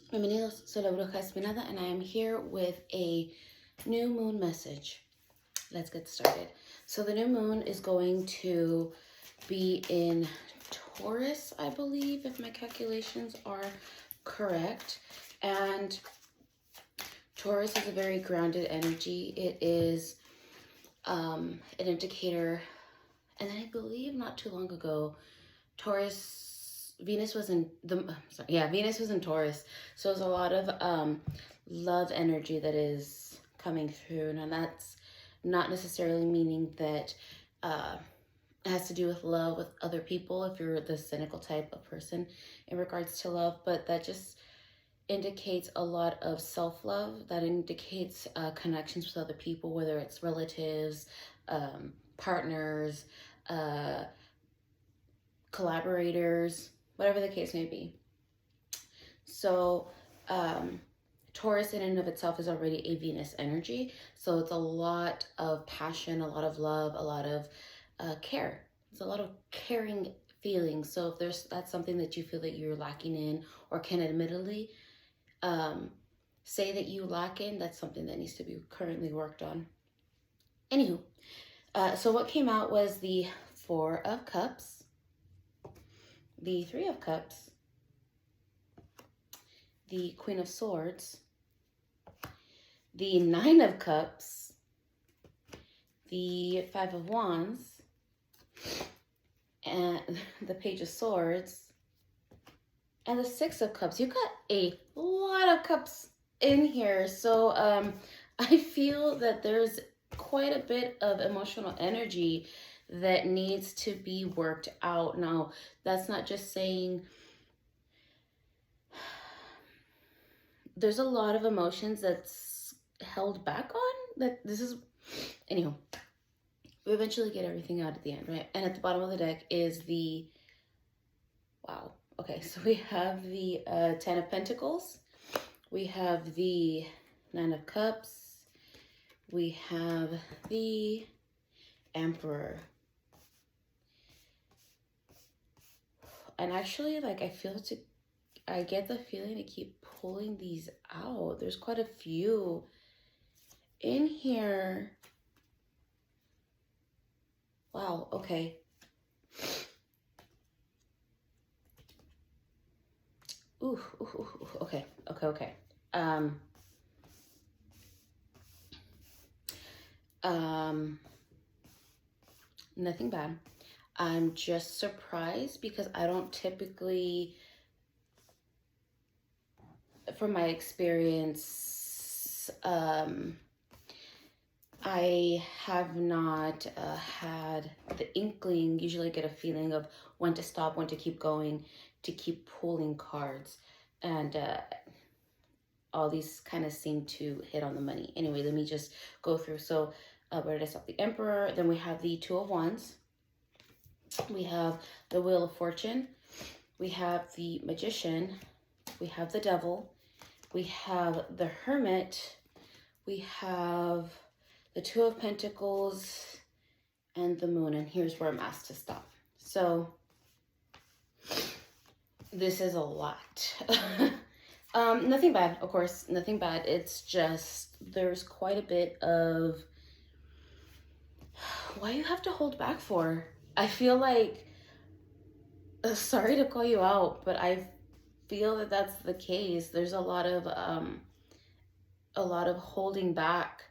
Bienvenidos, soy la Bruja Espinada, and I am here with a new moon message. Let's get started. So the new moon is going to be in Taurus, I believe, if my calculations are correct. And Taurus is a very grounded energy. It is an indicator. And then I believe not too long ago, Venus was in Taurus. So there's a lot of love energy that is coming through. Now that's not necessarily meaning that it has to do with love with other people if you're the cynical type of person in regards to love, but that just indicates a lot of self-love. That indicates connections with other people, whether it's relatives, partners, collaborators, whatever the case may be. So Taurus in and of itself is already a Venus energy. So it's a lot of passion, a lot of love, a lot of care. It's a lot of caring feelings. So if that's something that you feel that you're lacking in or can admittedly say that you lack in, that's something that needs to be currently worked on. Anywho, so what came out was the Four of Cups, the Three of Cups, the Queen of Swords, the Nine of Cups, the Five of Wands, and the Page of Swords, and the Six of Cups. You got a lot of cups in here. So I feel that there's quite a bit of emotional energy that needs to be worked out. Now, that's not just saying there's a lot of emotions that's held back on. That this is, anyhow, we eventually get everything out at the end, right? And at the bottom of the deck is the, wow. Okay, so we have the Ten of Pentacles. We have the Nine of Cups. We have the Emperor. And actually, like, I get the feeling to keep pulling these out. There's quite a few in here. Wow, okay. Ooh, okay. Nothing bad. I'm just surprised because I don't typically, from my experience, I have not had the inkling. Usually get a feeling of when to stop, when to keep going, to keep pulling cards. And all these kind of seem to hit on the money. Anyway, let me just go through. So where did I stop? The Emperor. Then we have the Two of Wands. We have the Wheel of Fortune. We have the Magician. We have the Devil. We have the Hermit. We have the Two of Pentacles and the Moon. And here's where I'm asked to stop. So this is a lot. Nothing bad, of course, nothing bad. It's just there's quite a bit of why you have to hold back for. I feel like, sorry to call you out, but I feel that that's the case. There's a lot of holding back,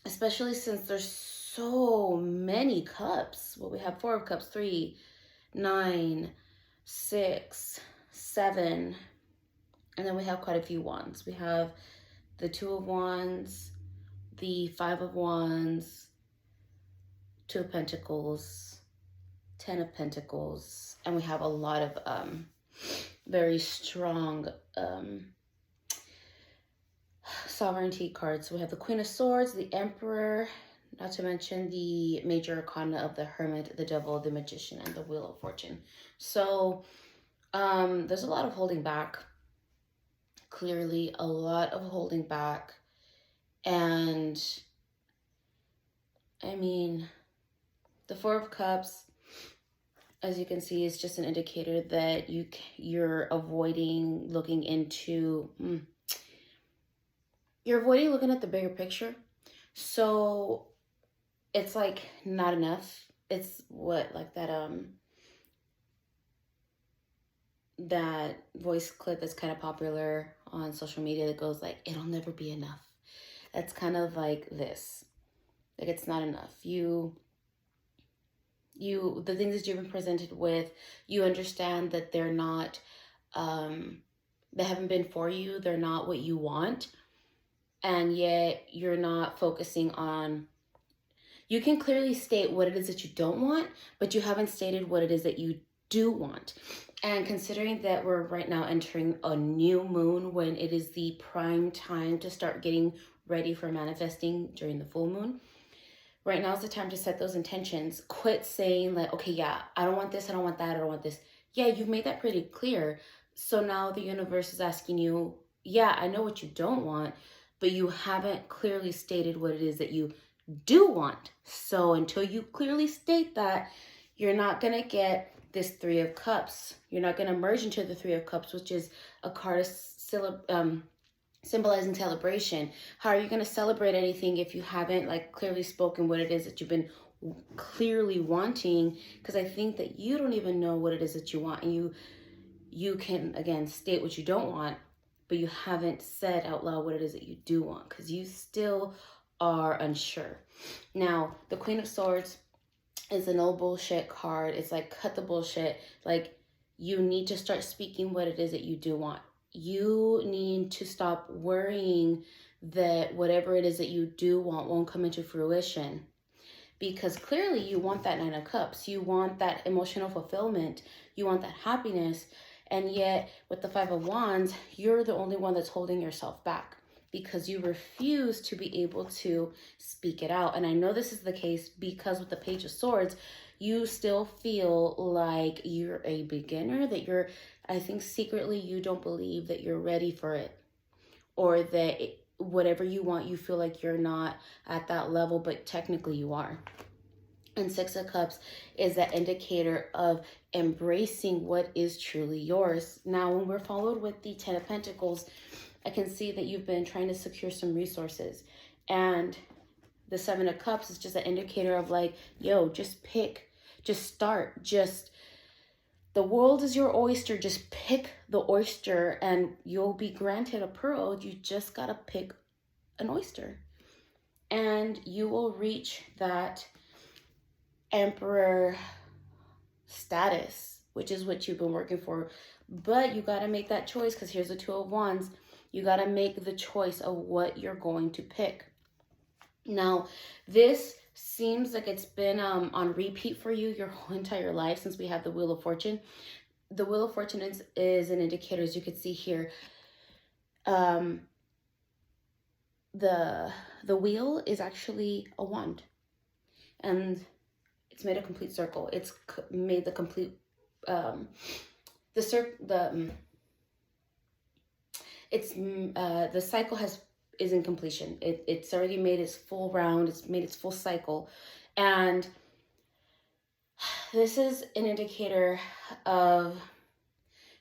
especially since there's so many cups. Well, we have Four of Cups, 3, 9, 6, 7, and then we have quite a few wands. We have the Two of Wands, the Five of Wands, Two of Pentacles, 10 of Pentacles, and we have a lot of very strong sovereignty cards. So we have the Queen of Swords, the Emperor, not to mention the major arcana of the Hermit, the Devil, the Magician, and the Wheel of Fortune. So there's a lot of holding back. Clearly, a lot of holding back. And I mean, the Four of Cups, as you can see, it's just an indicator that you're avoiding looking into, you're avoiding looking at the bigger picture. So it's like not enough. It's what, like that voice clip that's kind of popular on social media that goes like, it'll never be enough. That's kind of like this. Like, it's not enough. The things that you've been presented with, you understand that they're not, they haven't been for you. They're not what you want. And yet you're not focusing on, you can clearly state what it is that you don't want, but you haven't stated what it is that you do want. And considering that we're right now entering a new moon when it is the prime time to start getting ready for manifesting during the full moon, right now is the time to set those intentions. Quit saying like, okay, yeah, I don't want this, I don't want that, I don't want this. Yeah, you've made that pretty clear. So now the universe is asking you, yeah, I know what you don't want, but you haven't clearly stated what it is that you do want. So until you clearly state that, you're not going to get this Three of Cups. You're not going to merge into the Three of Cups, which is a card symbolizing celebration. How are you going to celebrate anything if you haven't like clearly spoken what it is that you've been clearly wanting? Because I think that you don't even know what it is that you want, and you can again state what you don't want, but you haven't said out loud what it is that you do want, because you still are unsure. Now, the Queen of Swords is a no bullshit card. It's like, cut the bullshit. Like, you need to start speaking what it is that you do want. You need to stop worrying that whatever it is that you do want won't come into fruition, because clearly you want that Nine of Cups. You want that emotional fulfillment. You want that happiness. And yet with the Five of Wands, you're the only one that's holding yourself back because you refuse to be able to speak it out. And I know this is the case because with the Page of Swords, you still feel like you're a beginner, that I think secretly you don't believe that you're ready for it, or that whatever you want, you feel like you're not at that level, but technically you are. And Six of Cups is that indicator of embracing what is truly yours. Now, when we're followed with the Ten of Pentacles, I can see that you've been trying to secure some resources. And the Seven of Cups is just an indicator of like, yo, just pick, just start, the world is your oyster. Just pick the oyster and you'll be granted a pearl. You just got to pick an oyster. And you will reach that Emperor status, which is what you've been working for. But you got to make that choice, because here's the Two of Wands. You got to make the choice of what you're going to pick. Now, this seems like it's been on repeat for you your whole entire life since we have the Wheel of Fortune. The Wheel of Fortune is an indicator, as you can see here. The wheel is actually a wand, and it's made a complete circle. It's made the complete the cycle is in completion. It's already made its full round. It's made its full cycle. And this is an indicator of,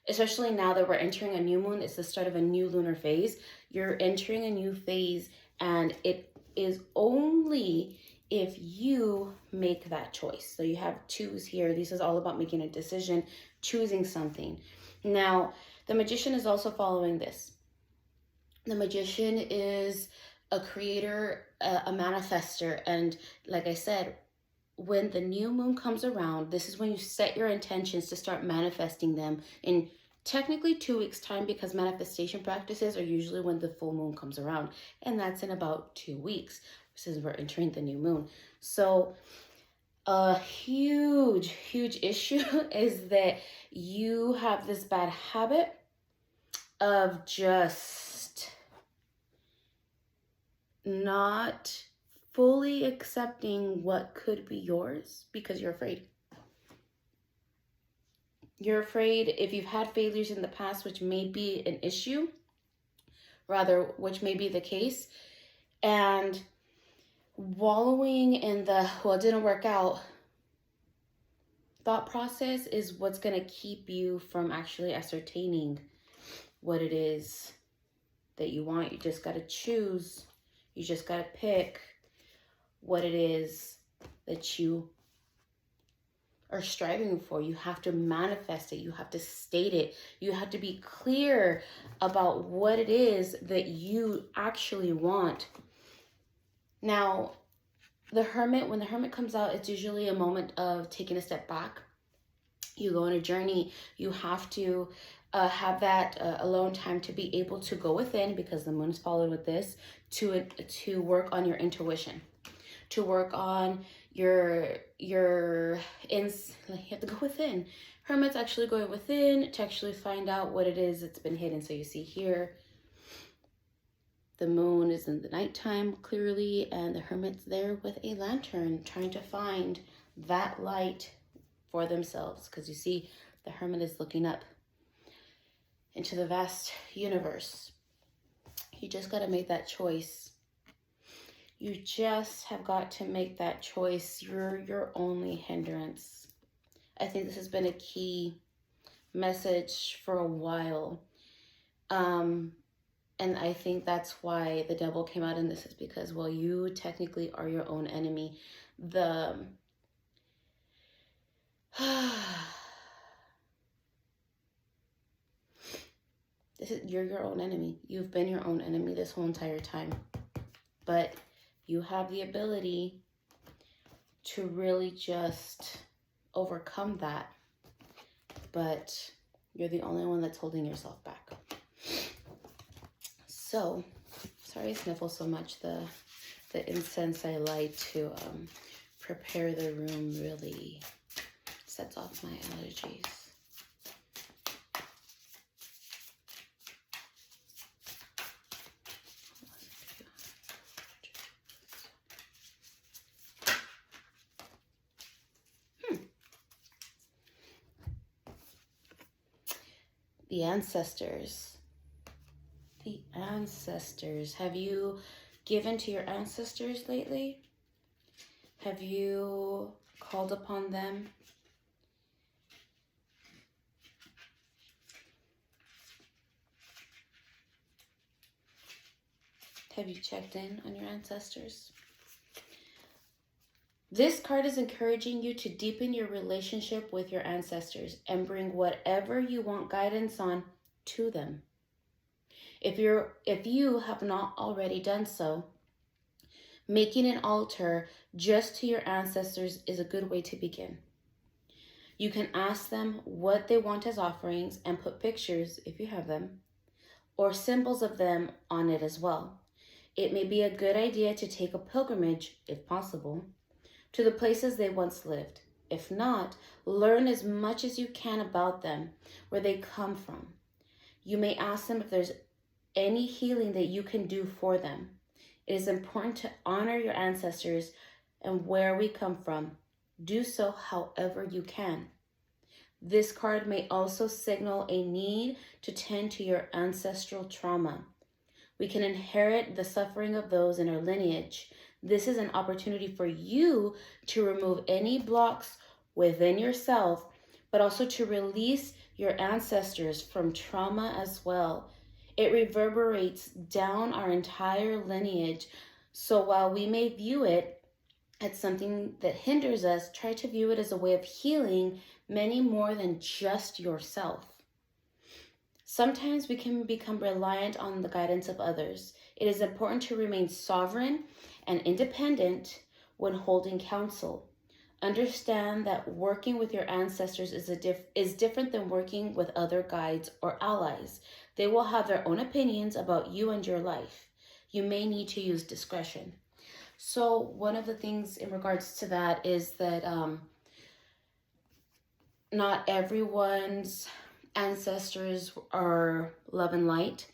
especially now that we're entering a new moon, it's the start of a new lunar phase. You're entering a new phase, and it is only if you make that choice. So you have twos here. This is all about making a decision, choosing something. Now, the Magician is also following this. The Magician is a creator, a manifester. And like I said, when the new moon comes around, this is when you set your intentions to start manifesting them in technically 2 weeks time, because manifestation practices are usually when the full moon comes around. And that's in about 2 weeks since we're entering the new moon. So a huge, huge issue is that you have this bad habit of just not fully accepting what could be yours because you're afraid. You're afraid if you've had failures in the past, which may be an issue, which may be the case, and wallowing in the, well, it didn't work out, thought process is what's going to keep you from actually ascertaining what it is that you want. You just got to choose. You just got to pick what it is that you are striving for. You have to manifest it. You have to state it. You have to be clear about what it is that you actually want. Now, the Hermit, when the Hermit comes out, it's usually a moment of taking a step back. You go on a journey. You have to have that alone time to be able to go within, because the moon is followed with this, to work on your intuition, to work on you have to go within. Hermit's actually going within to actually find out what it is that's been hidden. So you see here, the moon is in the nighttime clearly, and the Hermit's there with a lantern trying to find that light for themselves. Because you see, the Hermit is looking up into the vast universe. You just got to make that choice. You just have got to make that choice. You're your only hindrance. I think this has been a key message for a while. And I think that's why the devil came out in this, is because, well, you technically are your own enemy. You're your own enemy. You've been your own enemy this whole entire time. But you have the ability to really just overcome that. But you're the only one that's holding yourself back. So, sorry I sniffle so much. The incense I light to prepare the room really sets off my allergies. The ancestors. The ancestors. Have you given to your ancestors lately? Have you called upon them? Have you checked in on your ancestors? This card is encouraging you to deepen your relationship with your ancestors and bring whatever you want guidance on to them. If you have not already done so, making an altar just to your ancestors is a good way to begin. You can ask them what they want as offerings and put pictures, if you have them, or symbols of them on it as well. It may be a good idea to take a pilgrimage, if possible, to the places they once lived. If not, learn as much as you can about them, where they come from. You may ask them if there's any healing that you can do for them. It is important to honor your ancestors and where we come from. Do so however you can. This card may also signal a need to tend to your ancestral trauma. We can inherit the suffering of those in our lineage. This is an opportunity for you to remove any blocks within yourself, but also to release your ancestors from trauma as well. It reverberates down our entire lineage. So while we may view it as something that hinders us, try to view it as a way of healing many more than just yourself. Sometimes we can become reliant on the guidance of others. It is important to remain sovereign and independent when holding counsel. Understand that working with your ancestors is different than working with other guides or allies. They will have their own opinions about you and your life. You may need to use discretion. So one of the things in regards to that is that not everyone's ancestors are love and light.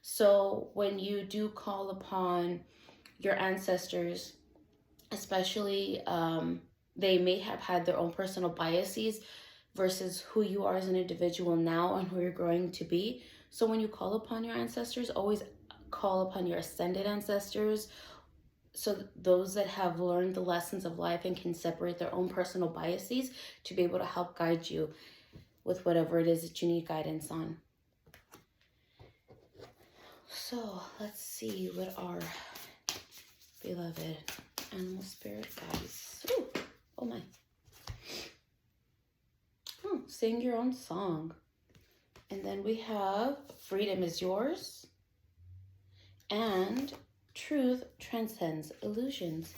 So when you do call upon your ancestors, especially they may have had their own personal biases versus who you are as an individual now and who you're growing to be. So when you call upon your ancestors, always call upon your ascended ancestors so those that have learned the lessons of life and can separate their own personal biases to be able to help guide you with whatever it is that you need guidance on. So let's see what our beloved animal spirit guides. Ooh, oh my. Oh, sing your own song. And then we have freedom is yours and truth transcends illusions.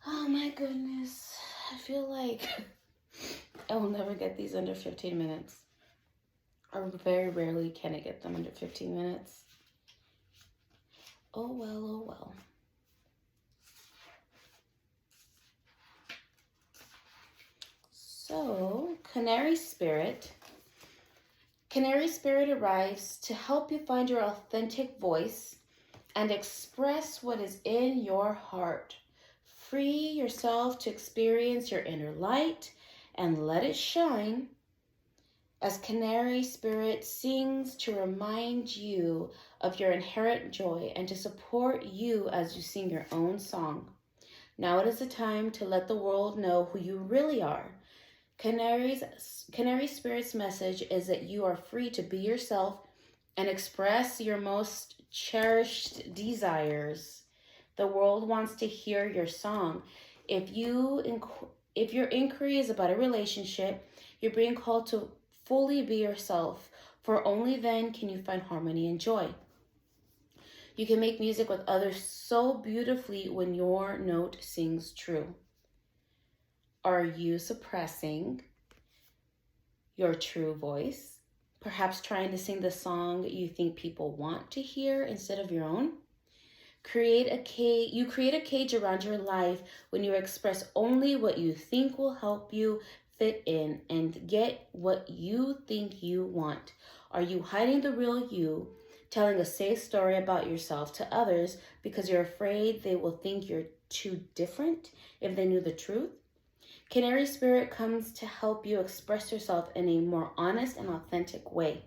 Oh my goodness. I feel like I will never get these under 15 minutes. Or very rarely can I get them under 15 minutes. Oh well, oh well. So, Canary Spirit. Canary Spirit arrives to help you find your authentic voice and express what is in your heart. Free yourself to experience your inner light and let it shine as Canary Spirit sings to remind you of your inherent joy and to support you as you sing your own song. Now it is the time to let the world know who you really are. Canary Spirit's message is that you are free to be yourself and express your most cherished desires. The world wants to hear your song. If your inquiry is about a relationship, you're being called to fully be yourself, for only then can you find harmony and joy. You can make music with others so beautifully when your note sings true. Are you suppressing your true voice? Perhaps trying to sing the song you think people want to hear instead of your own? You create a cage around your life when you express only what you think will help you fit in and get what you think you want. Are you hiding the real you, telling a safe story about yourself to others because you're afraid they will think you're too different if they knew the truth? Canary Spirit comes to help you express yourself in a more honest and authentic way.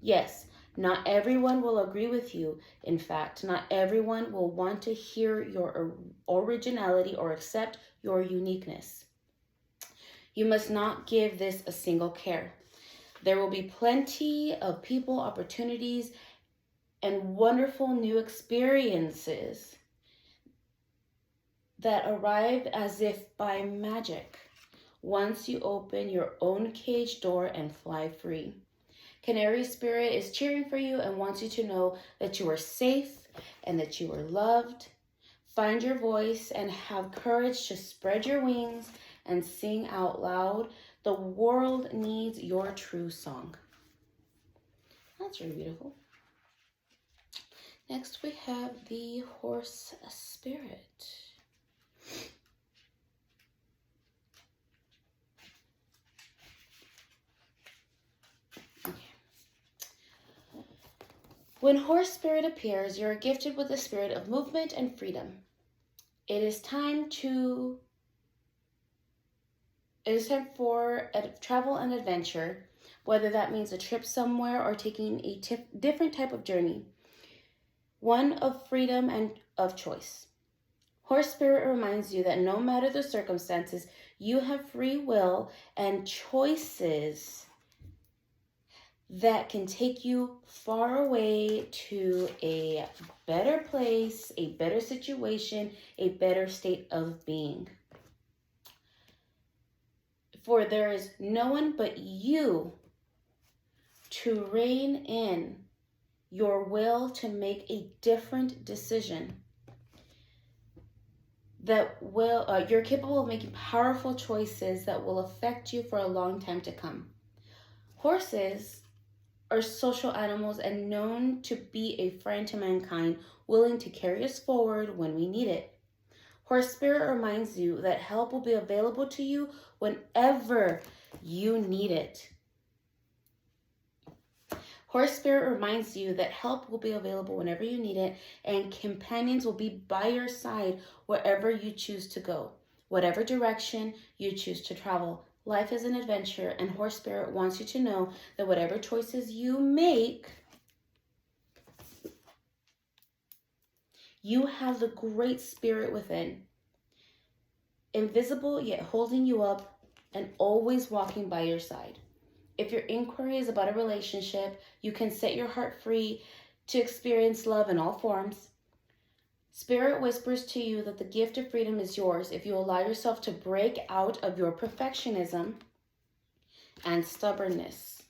Yes, not everyone will agree with you. In fact, not everyone will want to hear your originality or accept your uniqueness. You must not give this a single care. There will be plenty of people, opportunities, and wonderful new experiences that arrive as if by magic once you open your own cage door and fly free. Canary Spirit is cheering for you and wants you to know that you are safe and that you are loved. Find your voice and have courage to spread your wings and sing out loud. The world needs your true song. That's really beautiful. Next we have the Horse Spirit. When Horse Spirit appears, you are gifted with the spirit of movement and freedom. It is time for travel and adventure, whether that means a trip somewhere or taking a different type of journey, one of freedom and of choice. Horse Spirit reminds you that no matter the circumstances, you have free will and choices that can take you far away to a better place, a better situation, a better state of being. For there is no one but you to rein in your will to make a different decision you're capable of making powerful choices that will affect you for a long time to come. Horses are social animals and known to be a friend to mankind, willing to carry us forward when we need it. Horse Spirit reminds you that help will be available to you whenever you need it. Horse Spirit reminds you that help will be available whenever you need it, and companions will be by your side wherever you choose to go, whatever direction you choose to travel. Life is an adventure, and Horse Spirit wants you to know that whatever choices you make, You have the great spirit within, invisible yet holding you up and always walking by your side. If your inquiry is about a relationship, you can set your heart free to experience love in all forms. Spirit whispers to you that the gift of freedom is yours if you allow yourself to break out of your perfectionism and stubbornness.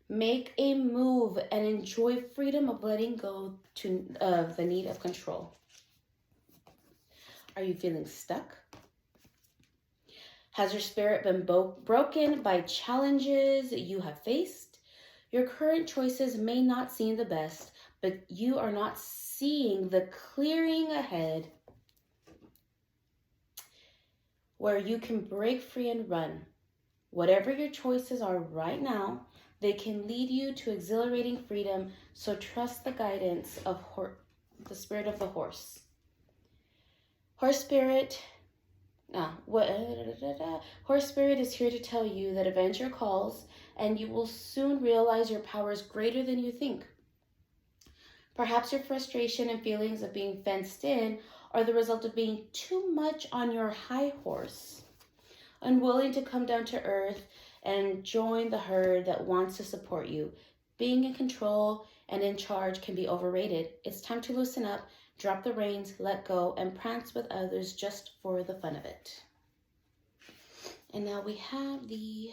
Make a move and enjoy freedom of letting go of the need of control. Are you feeling stuck? Has your spirit been broken by challenges you have faced? Your current choices may not seem the best, but you are not seeing the clearing ahead where you can break free and run. Whatever your choices are right now, they can lead you to exhilarating freedom, so trust the guidance of the spirit of the horse. Horse spirit is here to tell you that adventure calls, and you will soon realize your power is greater than you think. Perhaps your frustration and feelings of being fenced in are the result of being too much on your high horse, unwilling to come down to earth and join the herd that wants to support you. Being in control and in charge can be overrated. It's time to loosen up, drop the reins, let go, and prance with others just for the fun of it. And now we have the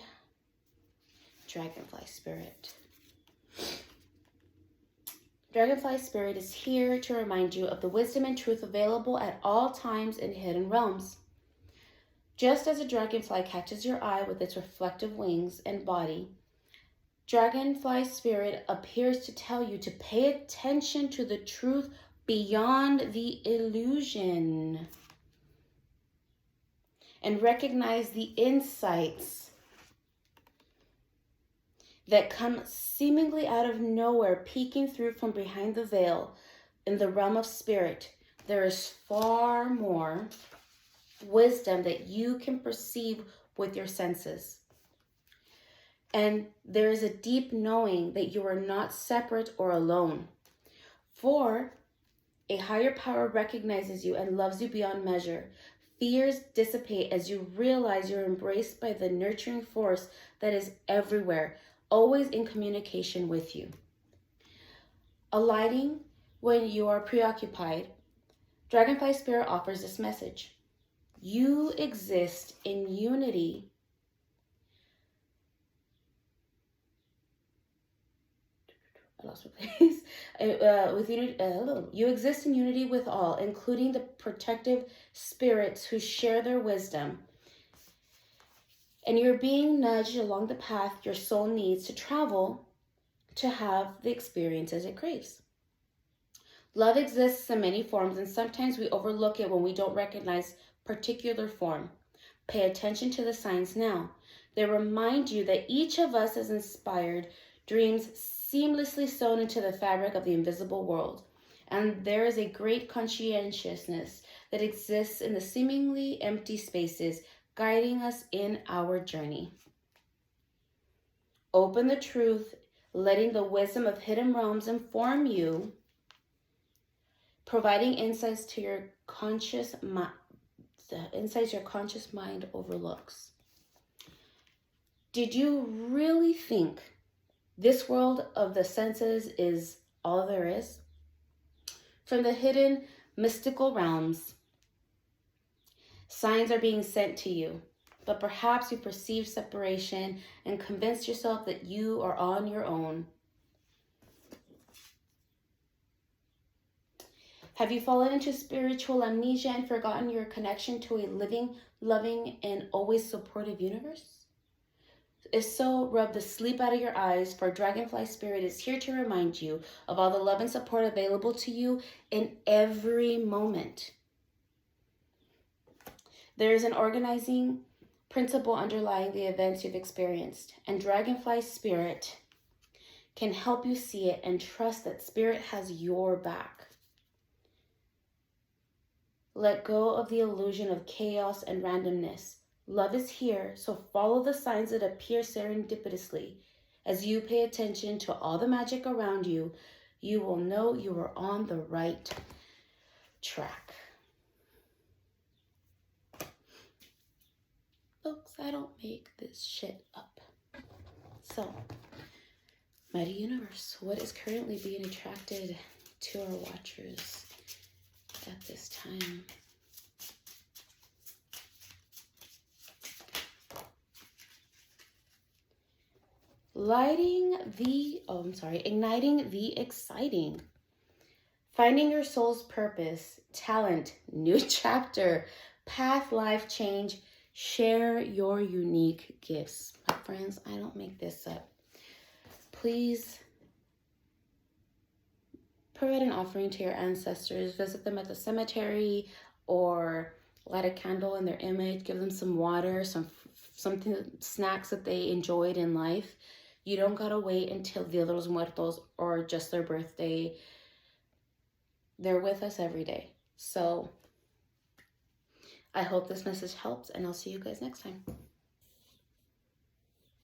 Dragonfly Spirit. Dragonfly Spirit is here to remind you of the wisdom and truth available at all times in hidden realms. Just as a dragonfly catches your eye with its reflective wings and body, Dragonfly Spirit appears to tell you to pay attention to the truth beyond the illusion and recognize the insights that come seemingly out of nowhere, peeking through from behind the veil. In the realm of spirit, there is far more wisdom that you can perceive with your senses. And there is a deep knowing that you are not separate or alone. For a higher power recognizes you and loves you beyond measure. Fears dissipate as you realize you're embraced by the nurturing force that is everywhere, always in communication with you. Aligning when you are preoccupied, Dragonfly Spirit offers this message. You exist in unity You exist in unity with all, including the protective spirits who share their wisdom. And you're being nudged along the path your soul needs to travel to have the experiences it craves. Love exists in many forms, and sometimes we overlook it when we don't recognize particular form. Pay attention to the signs now. They remind you that each of us is inspired dreams seamlessly sewn into the fabric of the invisible world. And there is a great conscientiousness that exists in the seemingly empty spaces, guiding us in our journey. Open the truth, letting the wisdom of hidden realms inform you, providing insights to your conscious mind, the insights your conscious mind overlooks. Did you really think this world of the senses is all there is? From the hidden mystical realms, signs are being sent to you, but perhaps you perceive separation and convinced yourself that you are on your own. Have you fallen into spiritual amnesia and forgotten your connection to a living, loving, and always supportive universe? If so, rub the sleep out of your eyes, for Dragonfly Spirit is here to remind you of all the love and support available to you in every moment. There is an organizing principle underlying the events you've experienced, and Dragonfly Spirit can help you see it and trust that Spirit has your back. Let go of the illusion of chaos and randomness. Love is here, so follow the signs that appear serendipitously. As you pay attention to all the magic around you, You will know you are on the right track. Folks, I don't make this shit up. So, Mighty Universe, what is currently being attracted to our watchers at this time? Igniting the exciting. Finding your soul's purpose, talent, new chapter, path, life change. Share your unique gifts. My friends, I don't make this up. Please provide an offering to your ancestors. Visit them at the cemetery or light a candle in their image. Give them some water, something, snacks that they enjoyed in life. You don't gotta wait until Dia de los Muertos or just their birthday. They're with us every day. So I hope this message helps, and I'll see you guys next time.